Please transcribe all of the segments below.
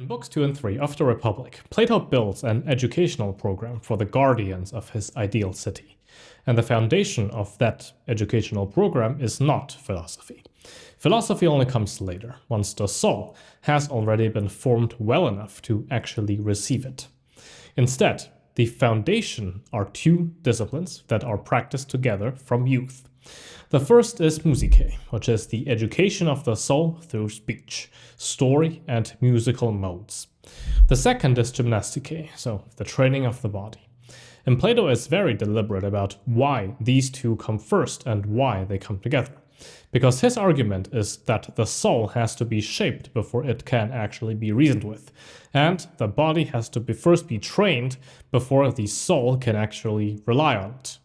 In books 2 and 3 of the Republic, Plato builds an educational program for the guardians of his ideal city. And the foundation of that educational program is not philosophy. Philosophy only comes later, once the soul has already been formed well enough to actually receive it. Instead, the foundation are two disciplines that are practiced together from youth. The first is Mousikē, which is the education of the soul through speech, story, and musical modes. The second is Gymnastike, so the training of the body. And Plato is very deliberate about why these two come first and why they come together. Because his argument is that the soul has to be shaped before it can actually be reasoned with. And the body has to first be trained before the soul can actually rely on it.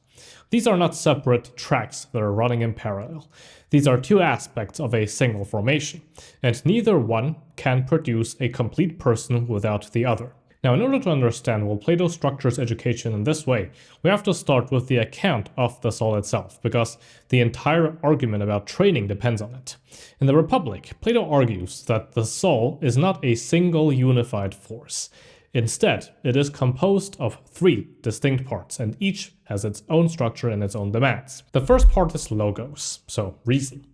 These are not separate tracks that are running in parallel. These are two aspects of a single formation, and neither one can produce a complete person without the other. Now, in order to understand why Plato structures education in this way, we have to start with the account of the soul itself, because the entire argument about training depends on it. In the Republic, Plato argues that the soul is not a single unified force. Instead, it is composed of three distinct parts, and each has its own structure and its own demands. The first part is logos, so reason.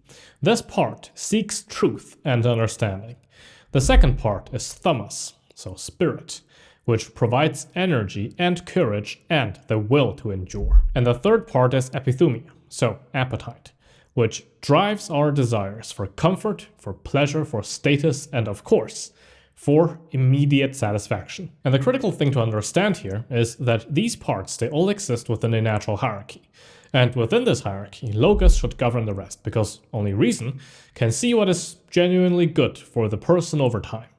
This part seeks truth and understanding. The second part is thumos, so spirit, which provides energy and courage and the will to endure. And the third part is epithumia, so appetite, which drives our desires for comfort, for pleasure, for status, and of course, for immediate satisfaction. And the critical thing to understand here is that these parts, they all exist within a natural hierarchy. And within this hierarchy, logos should govern the rest, because only reason can see what is genuinely good for the person over time.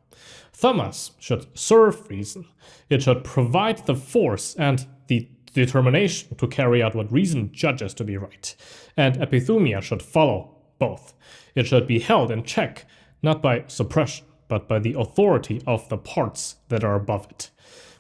Thumos should serve reason. It should provide the force and the determination to carry out what reason judges to be right. And epithumia should follow both. It should be held in check, not by suppression, but by the authority of the parts that are above it.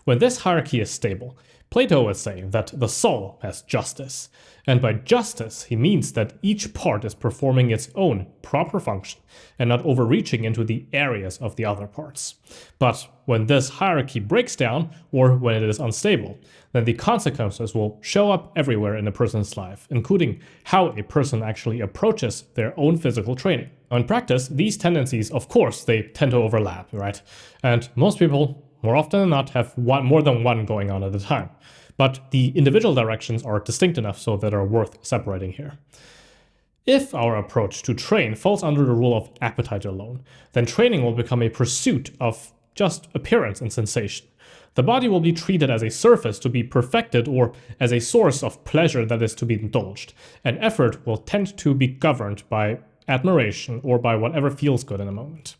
When this hierarchy is stable, Plato is saying that the soul has justice. And by justice, he means that each part is performing its own proper function and not overreaching into the areas of the other parts. But when this hierarchy breaks down, or when it is unstable, then the consequences will show up everywhere in a person's life, including how a person actually approaches their own physical training. In practice, these tendencies, of course, they tend to overlap, right? And most people, more often than not, have more than one going on at a time. But the individual directions are distinct enough so that are worth separating here. If our approach to train falls under the rule of appetite alone, then training will become a pursuit of just appearance and sensation. The body will be treated as a surface to be perfected or as a source of pleasure that is to be indulged, and effort will tend to be governed by admiration or by whatever feels good in a moment.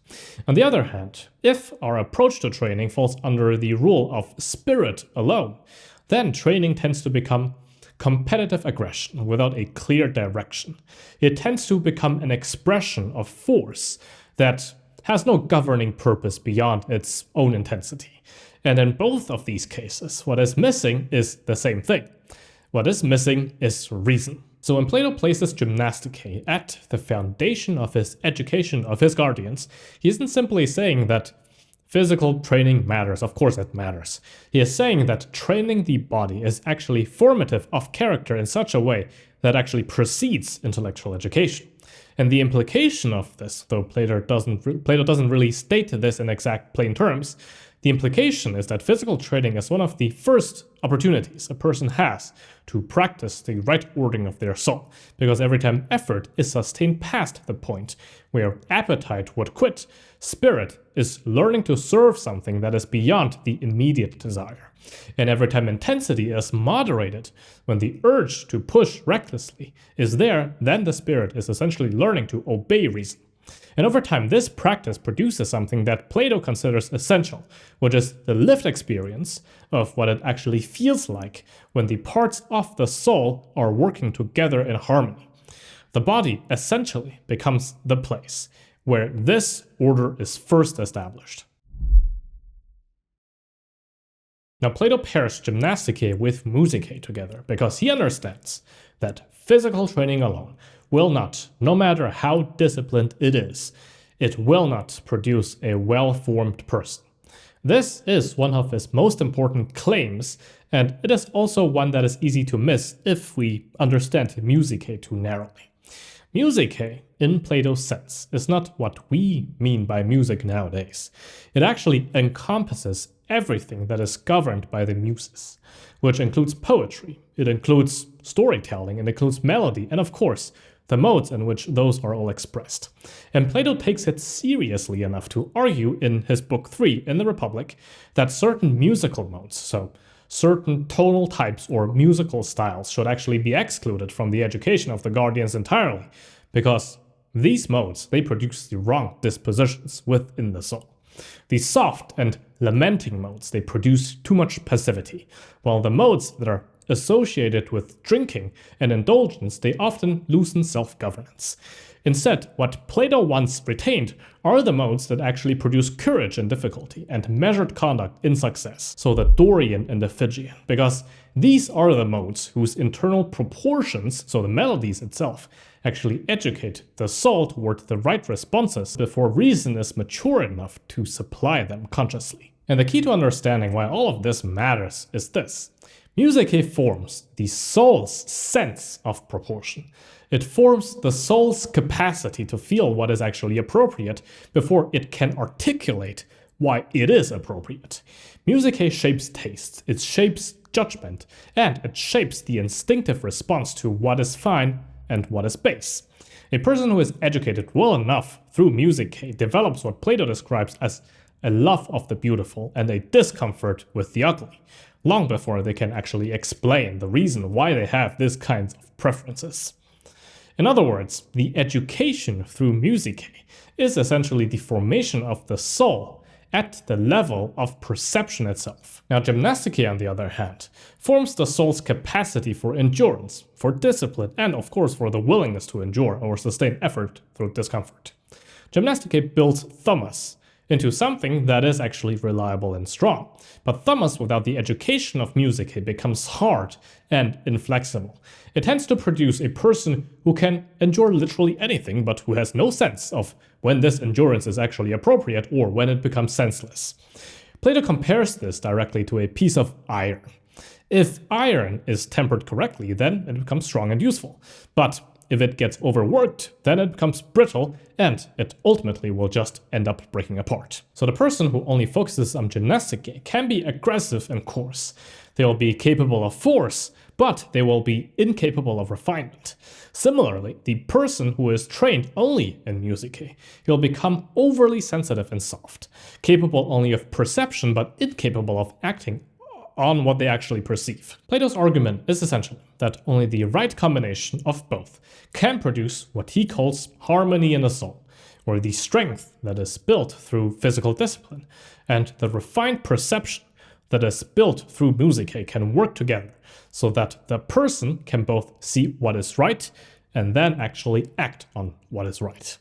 On the other hand, if our approach to training falls under the rule of spirit alone, then training tends to become competitive aggression without a clear direction. It tends to become an expression of force that has no governing purpose beyond its own intensity. And in both of these cases, what is missing is the same thing. What is missing is reason. So when Plato places Gymnastike at the foundation of his education of his guardians, he isn't simply saying that physical training matters. Of course it matters. He is saying that training the body is actually formative of character in such a way that actually precedes intellectual education. And the implication of this, though Plato doesn't really state this in exact plain terms, the implication is that physical training is one of the first opportunities a person has to practice the right ordering of their soul, because every time effort is sustained past the point where appetite would quit, spirit is learning to serve something that is beyond the immediate desire. And every time intensity is moderated, when the urge to push recklessly is there, then the spirit is essentially learning to obey reason. And over time, this practice produces something that Plato considers essential, which is the lived experience of what it actually feels like when the parts of the soul are working together in harmony. The body essentially becomes the place where this order is first established. Now, Plato pairs Gymnastike with Mousikē together because he understands that physical training alone will not, no matter how disciplined it will not produce a well-formed person. This is one of his most important claims, and it is also one that is easy to miss if we understand Mousikē too narrowly. Mousikē, in Plato's sense, is not what we mean by music nowadays. It actually encompasses everything that is governed by the muses, which includes poetry, it includes storytelling, it includes melody, and of course, the modes in which those are all expressed. And Plato takes it seriously enough to argue in his book 3 in the Republic that certain musical modes, so certain tonal types or musical styles, should actually be excluded from the education of the guardians entirely, because these modes, they produce the wrong dispositions within the soul. The soft and lamenting modes, they produce too much passivity, while the modes that are associated with drinking and indulgence, they often loosen self-governance. Instead, what Plato once retained are the modes that actually produce courage in difficulty and measured conduct in success, so the Dorian and the Fijian, because these are the modes whose internal proportions, so the melodies itself, actually educate the soul toward the right responses before reason is mature enough to supply them consciously. And the key to understanding why all of this matters is this. Mousikē forms the soul's sense of proportion. It forms the soul's capacity to feel what is actually appropriate before it can articulate why it is appropriate. Mousikē shapes taste, it shapes judgment, and it shapes the instinctive response to what is fine and what is base. A person who is educated well enough through Mousikē develops what Plato describes as a love of the beautiful and a discomfort with the ugly, long before they can actually explain the reason why they have these kinds of preferences. In other words, the education through Mousikē is essentially the formation of the soul at the level of perception itself. Now, Gymnastike, on the other hand, forms the soul's capacity for endurance, for discipline, and of course for the willingness to endure or sustain effort through discomfort. Gymnastike builds thumos into something that is actually reliable and strong. But thumos without the education of Mousikē becomes hard and inflexible. It tends to produce a person who can endure literally anything, but who has no sense of when this endurance is actually appropriate or when it becomes senseless. Plato compares this directly to a piece of iron. If iron is tempered correctly, then it becomes strong and useful. But if it gets overworked, then it becomes brittle and it ultimately will just end up breaking apart. So the person who only focuses on Gymnastike can be aggressive and coarse. They will be capable of force, but they will be incapable of refinement. Similarly, the person who is trained only in Mousikē, he'll become overly sensitive and soft, capable only of perception but incapable of acting on what they actually perceive. Plato's argument is essentially that only the right combination of both can produce what he calls harmony in the soul, or the strength that is built through physical discipline, and the refined perception that is built through Mousikē can work together so that the person can both see what is right and then actually act on what is right.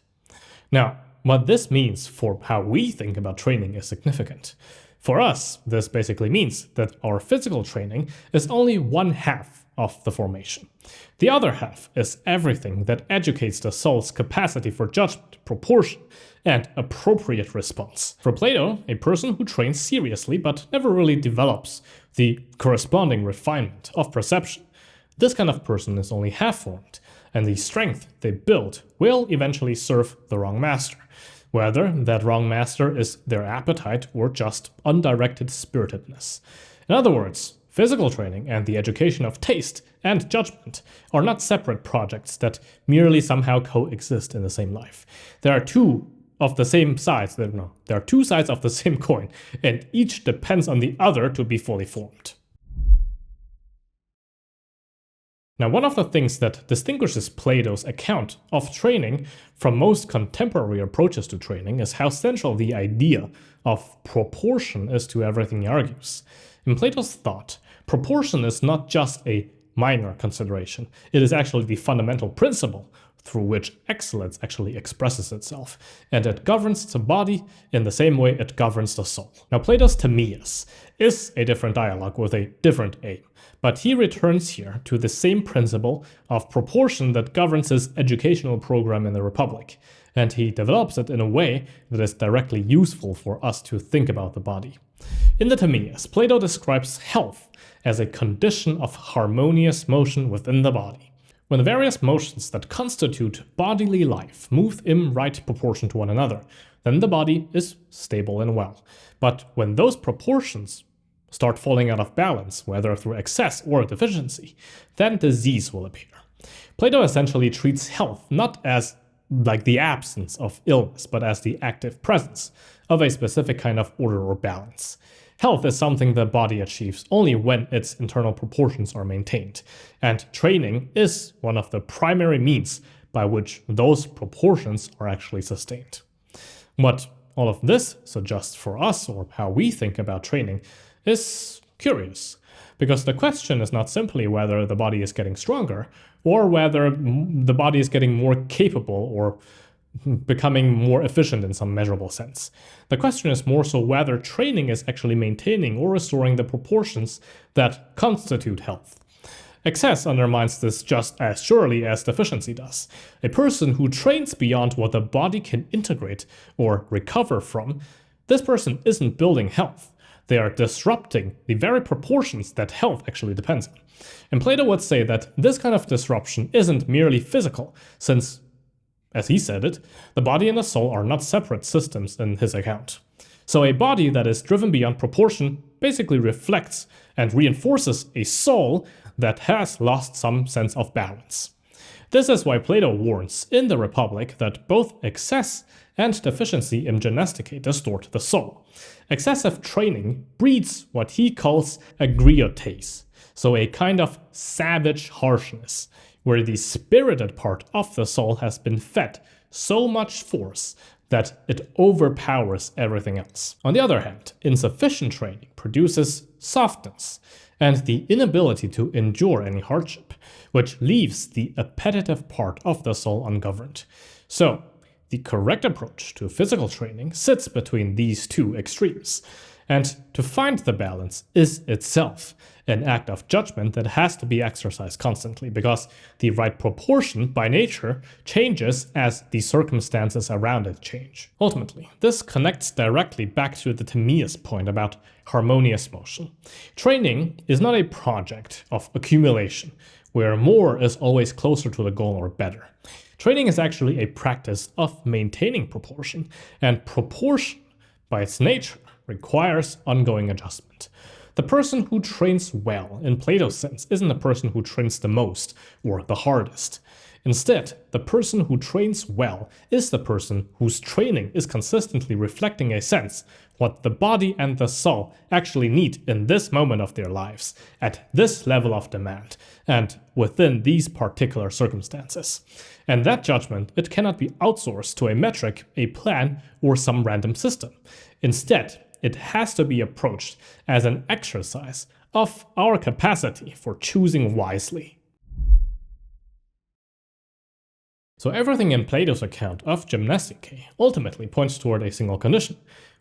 Now, what this means for how we think about training is significant. For us, this basically means that our physical training is only one half of the formation. The other half is everything that educates the soul's capacity for judgment, proportion, and appropriate response. For Plato, a person who trains seriously but never really develops the corresponding refinement of perception, this kind of person is only half formed, and the strength they build will eventually serve the wrong master, whether that wrong master is their appetite or just undirected spiritedness. In other words, physical training and the education of taste and judgment are not separate projects that merely somehow coexist in the same life. There are two sides of the same coin, and each depends on the other to be fully formed. Now, one of the things that distinguishes Plato's account of training from most contemporary approaches to training is how central the idea of proportion is to everything he argues. In Plato's thought, proportion is not just a minor consideration. It is actually the fundamental principle through which excellence actually expresses itself, and it governs the body in the same way it governs the soul. Now, Plato's Timaeus is a different dialogue with a different aim, but he returns here to the same principle of proportion that governs his educational program in the Republic, and he develops it in a way that is directly useful for us to think about the body. In the Timaeus, Plato describes health as a condition of harmonious motion within the body. When the various motions that constitute bodily life move in right proportion to one another, then the body is stable and well. But when those proportions start falling out of balance, whether through excess or deficiency, then disease will appear. Plato essentially treats health not as like the absence of illness, but as the active presence of a specific kind of order or balance. Health is something the body achieves only when its internal proportions are maintained, and training is one of the primary means by which those proportions are actually sustained. What all of this suggests for us, or how we think about training, is curious, because the question is not simply whether the body is getting stronger, or whether the body is getting more capable or becoming more efficient in some measurable sense. The question is more so whether training is actually maintaining or restoring the proportions that constitute health. Excess undermines this just as surely as deficiency does. A person who trains beyond what the body can integrate or recover from, this person isn't building health. They are disrupting the very proportions that health actually depends on. And Plato would say that this kind of disruption isn't merely physical, since, as he said it, the body and the soul are not separate systems in his account. So a body that is driven beyond proportion basically reflects and reinforces a soul that has lost some sense of balance. This is why Plato warns in the Republic that both excess and deficiency in Gymnastike distort the soul. Excessive training breeds what he calls agriotes, so a kind of savage harshness, where the spirited part of the soul has been fed so much force that it overpowers everything else. On the other hand, insufficient training produces softness and the inability to endure any hardship, which leaves the appetitive part of the soul ungoverned. So, the correct approach to physical training sits between these two extremes, and to find the balance is itself an act of judgment that has to be exercised constantly, because the right proportion by nature changes as the circumstances around it change. Ultimately, this connects directly back to the Timaeus point about harmonious motion. Training is not a project of accumulation, where more is always closer to the goal or better. Training is actually a practice of maintaining proportion, and proportion, by its nature, requires ongoing adjustment. The person who trains well, in Plato's sense, isn't the person who trains the most or the hardest. Instead, the person who trains well is the person whose training is consistently reflecting a sense what the body and the soul actually need in this moment of their lives, at this level of demand, and within these particular circumstances. And that judgment, it cannot be outsourced to a metric, a plan, or some random system. Instead, it has to be approached as an exercise of our capacity for choosing wisely. So everything in Plato's account of Gymnastike ultimately points toward a single condition,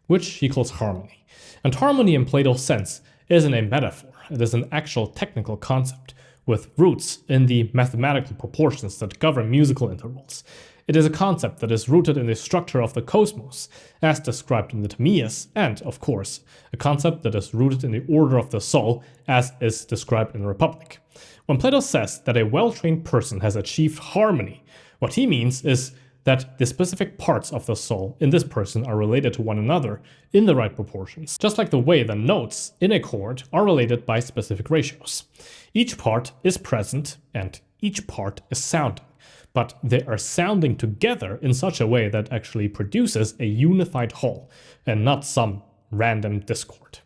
which he calls harmony. And harmony in Plato's sense isn't a metaphor, it is an actual technical concept with roots in the mathematical proportions that govern musical intervals. It is a concept that is rooted in the structure of the cosmos, as described in the Timaeus, and, of course, a concept that is rooted in the order of the soul, as is described in the Republic. When Plato says that a well-trained person has achieved harmony, what he means is that the specific parts of the soul in this person are related to one another in the right proportions, just like the way the notes in a chord are related by specific ratios. Each part is present and each part is sounding, but they are sounding together in such a way that actually produces a unified whole and not some random discord.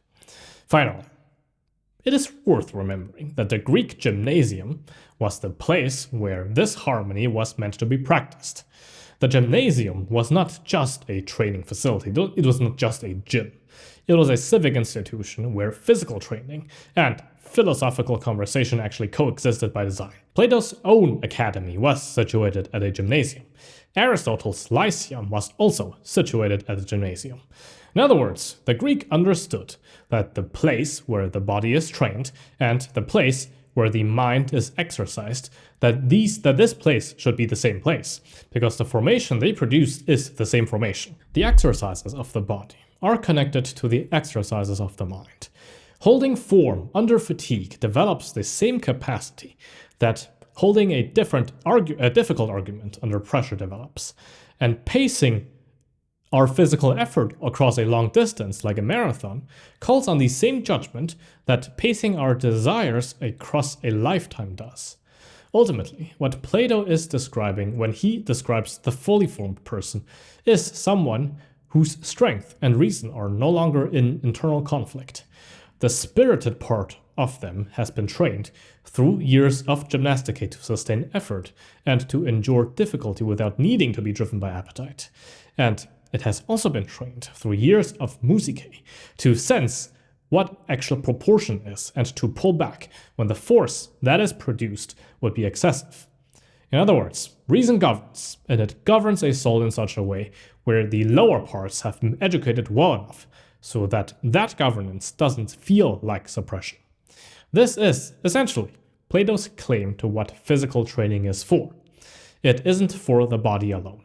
Finally, it is worth remembering that the Greek gymnasium was the place where this harmony was meant to be practiced. The gymnasium was not just a training facility, it was not just a gym. It was a civic institution where physical training and philosophical conversation actually coexisted by design. Plato's own academy was situated at a gymnasium. Aristotle's Lyceum was also situated at a gymnasium. In other words, the Greek understood that the place where the body is trained and the place where the mind is exercised, that this place should be the same place, because the formation they produced is the same formation. The exercises of the body are connected to the exercises of the mind. Holding form under fatigue develops the same capacity that holding a difficult argument under pressure develops. And pacing our physical effort across a long distance, like a marathon, calls on the same judgment that pacing our desires across a lifetime does. Ultimately, what Plato is describing when he describes the fully formed person is someone whose strength and reason are no longer in internal conflict. The spirited part of them has been trained through years of Gymnastike to sustain effort and to endure difficulty without needing to be driven by appetite. And it has also been trained through years of Mousikē to sense what actual proportion is and to pull back when the force that is produced would be excessive. In other words, reason governs, and it governs a soul in such a way where the lower parts have been educated well enough so that that governance doesn't feel like suppression. This is, essentially, Plato's claim to what physical training is for. It isn't for the body alone.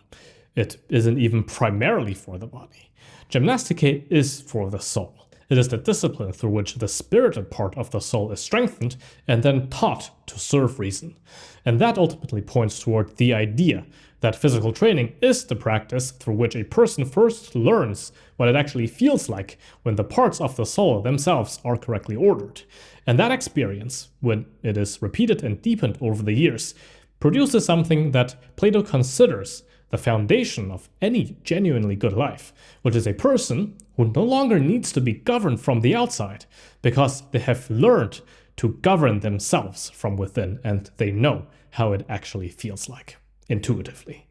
It isn't even primarily for the body. Gymnastike is for the soul. It is the discipline through which the spirited part of the soul is strengthened and then taught to serve reason. And that ultimately points toward the idea that physical training is the practice through which a person first learns what it actually feels like when the parts of the soul themselves are correctly ordered. And that experience, when it is repeated and deepened over the years, produces something that Plato considers the foundation of any genuinely good life, which is a person who no longer needs to be governed from the outside because they have learned to govern themselves from within and they know how it actually feels like, intuitively.